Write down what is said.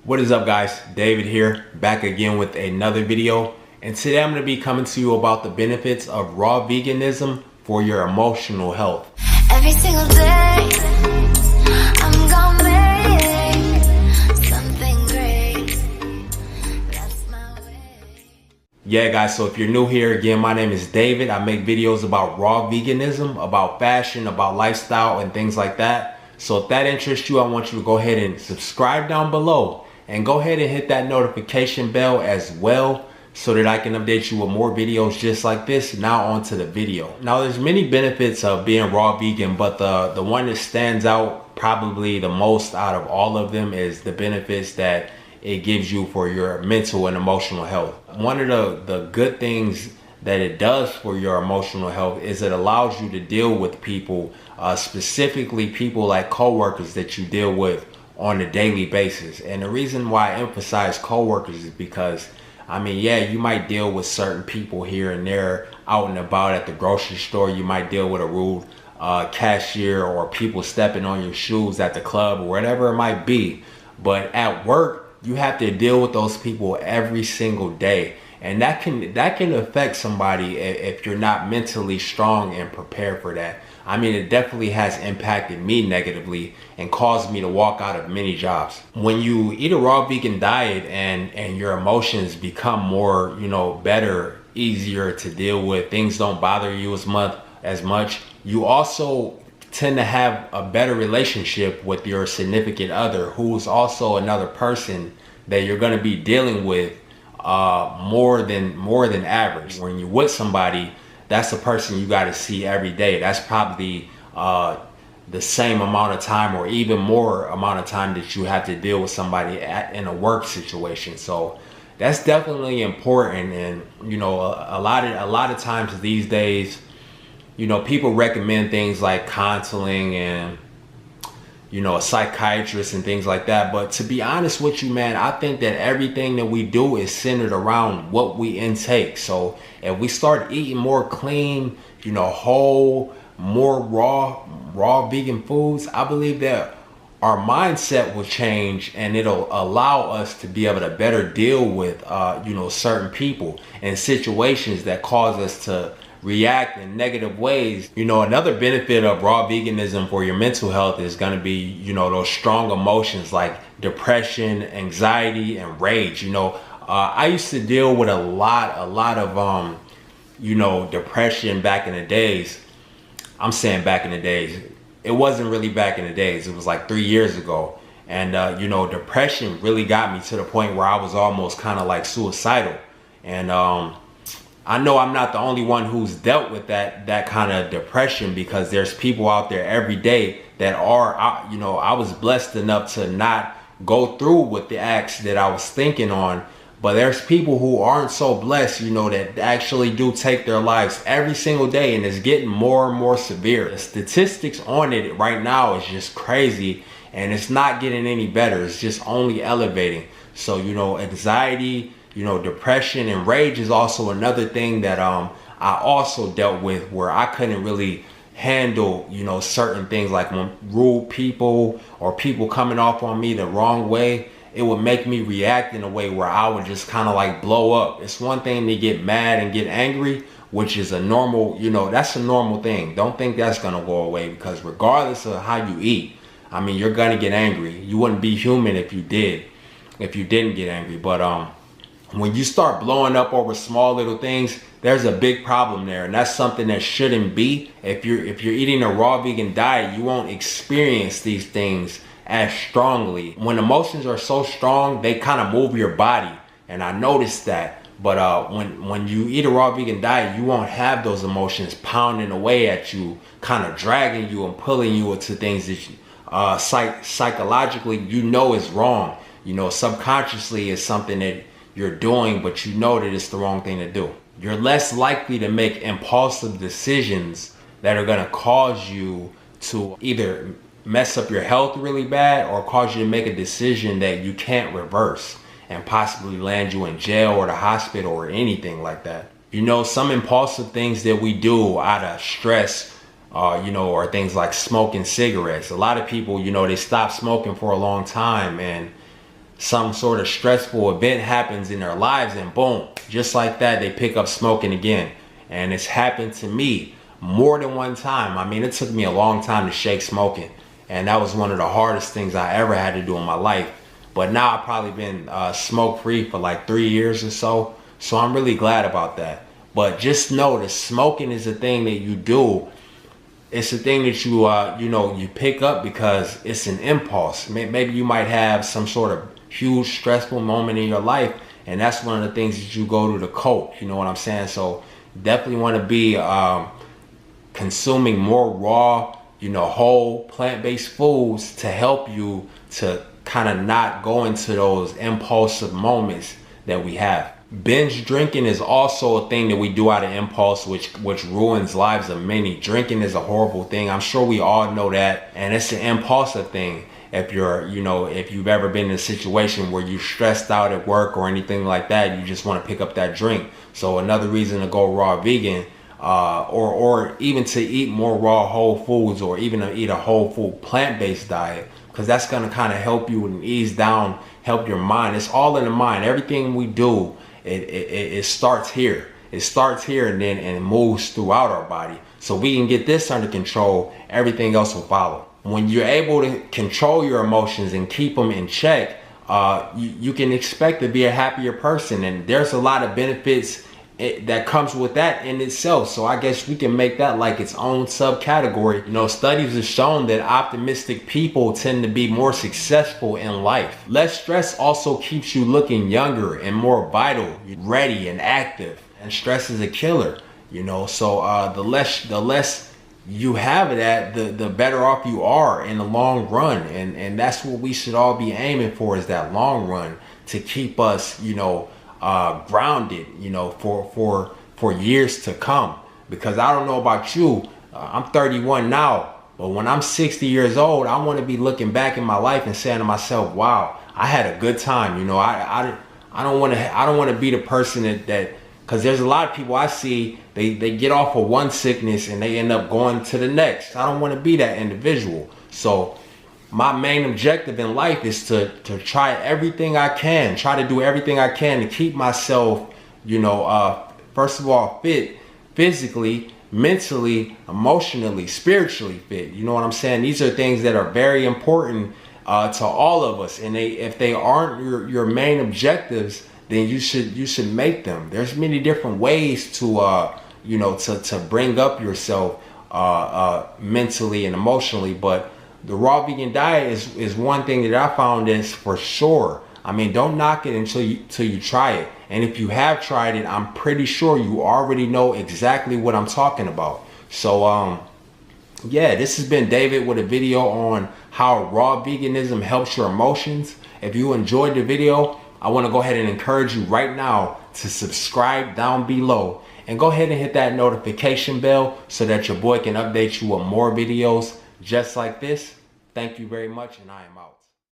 What is up, guys? David here, back again with another video. And today I'm going to be coming to you about the benefits of raw veganism for your emotional health. Every single day, I'm gonna make something great. That's my way. Yeah, guys, so if you're new here, again, my name is David. I make videos about raw veganism, about fashion, about lifestyle, and things like that. So if that interests you, I want you to go ahead and subscribe down below. And go ahead and hit that notification bell as well so that I can update you with more videos just like this. Now on to the video. Now there's many benefits of being raw vegan, but the one that stands out probably the most out of all of them is the benefits that it gives you for your mental and emotional health. One of the good things that it does for your emotional health is it allows you to deal with people, specifically people like coworkers that you deal with on a daily basis. And the reason why I emphasize coworkers is because, I mean, yeah, you might deal with certain people here and there out and about at the grocery store. You might deal with a rude cashier or people stepping on your shoes at the club or whatever it might be. But at work, you have to deal with those people every single day. And that can affect somebody if you're not mentally strong and prepared for that. I mean, it definitely has impacted me negatively and caused me to walk out of many jobs. When you eat a raw vegan diet and your emotions become more, better, easier to deal with, things don't bother you as much, you also tend to have a better relationship with your significant other, who's also another person that you're going to be dealing with more than average. When you're with somebody, that's a person you got to see every day. That's probably the same amount of time or even more amount of time that you have to deal with somebody in a work situation. So that's definitely important. And a lot of times these days, people recommend things like counseling and a psychiatrist and things like that. But to be honest with you, man, I think that everything that we do is centered around what we intake. So if we start eating more clean, whole, more raw vegan foods, I believe that our mindset will change and it'll allow us to be able to better deal with, certain people and situations that cause us to react in negative ways. Another benefit of raw veganism for your mental health is going to be, those strong emotions like depression, anxiety, and rage. I used to deal with a lot of, depression back in the days. I'm saying back in the days. It wasn't really back in the days. It was like 3 years ago. And, depression really got me to the point where I was almost kind of like suicidal. And, I know I'm not the only one who's dealt with that kind of depression, because there's people out there every day that are, I was blessed enough to not go through with the acts that I was thinking on. But there's people who aren't so blessed, that actually do take their lives every single day, and it's getting more and more severe. The statistics on it right now is just crazy, and it's not getting any better. It's just only elevating. So, anxiety, depression and rage is also another thing that I also dealt with, where I couldn't really handle, certain things like when rude people or people coming off on me the wrong way. It would make me react in a way where I would just kind of like blow up. It's one thing to get mad and get angry, which is a normal, that's a normal thing. Don't think that's going to go away, because regardless of how you eat, I mean, you're going to get angry. You wouldn't be human if you didn't get angry. But when you start blowing up over small little things, there's a big problem there, and that's something that shouldn't be. If you're eating a raw vegan diet, you won't experience these things as strongly. When emotions are so strong, they kind of move your body, and I noticed that. But when you eat a raw vegan diet, you won't have those emotions pounding away at you, kind of dragging you and pulling you into things that you, psychologically is wrong. Subconsciously is something that you're doing, but that it's the wrong thing to do. You're less likely to make impulsive decisions that are going to cause you to either mess up your health really bad or cause you to make a decision that you can't reverse and possibly land you in jail or the hospital or anything like that. Some impulsive things that we do out of stress, or things like smoking cigarettes. A lot of people, they stop smoking for a long time, and some sort of stressful event happens in their lives, and boom, just like that, they pick up smoking again. And it's happened to me more than one time. I mean, it took me a long time to shake smoking, and that was one of the hardest things I ever had to do in my life. But now I've probably been smoke free for like 3 years or so. So I'm really glad about that. But just know that smoking is a thing that you do. It's a thing that you pick up because it's an impulse. Maybe you might have some sort of huge stressful moment in your life, and that's one of the things that you go to cope. You know what I'm saying? So definitely want to be consuming more raw, whole plant-based foods to help you to kind of not go into those impulsive moments that we have. Binge drinking is also a thing that we do out of impulse, which ruins lives of many. Drinking is a horrible thing. I'm sure we all know that, and it's an impulsive thing. If if you've ever been in a situation where you're stressed out at work or anything like that, you just want to pick up that drink. So another reason to go raw vegan, or even to eat more raw whole foods, or even to eat a whole food plant-based diet, because that's going to kind of help you and ease down, help your mind. It's all in the mind. Everything we do, it starts here. It starts here and then it moves throughout our body. So we can get this under control, everything else will follow. When you're able to control your emotions and keep them in check, you can expect to be a happier person, and there's a lot of benefits that comes with that in itself. So I guess we can make that like its own subcategory. Studies have shown that optimistic people tend to be more successful in life. Less stress also keeps you looking younger and more vital, ready and active. And stress is a killer, so the less you have it at, the better off you are in the long run. And that's what we should all be aiming for, is that long run, to keep us, grounded, for years to come. Because I don't know about you, I'm 31 now, but when I'm 60 years old, I want to be looking back in my life and saying to myself, wow, I had a good time. I don't want to be the person that because there's a lot of people I see, they get off of one sickness and they end up going to the next. I don't want to be that individual. So my main objective in life is to try everything I can, try to do everything I can to keep myself, first of all, fit physically, mentally, emotionally, spiritually fit. You know what I'm saying? These are things that are very important to all of us. And if they aren't your main objectives, then you should make them. There's many different ways to to bring up yourself mentally and emotionally, but the raw vegan diet is one thing that I found is for sure. I mean, don't knock it until you try it. And if you have tried it, I'm pretty sure you already know exactly what I'm talking about. So yeah, this has been David with a video on how raw veganism helps your emotions. If you enjoyed the video, I want to go ahead and encourage you right now to subscribe down below and go ahead and hit that notification bell so that your boy can update you with more videos just like this. Thank you very much, and I am out.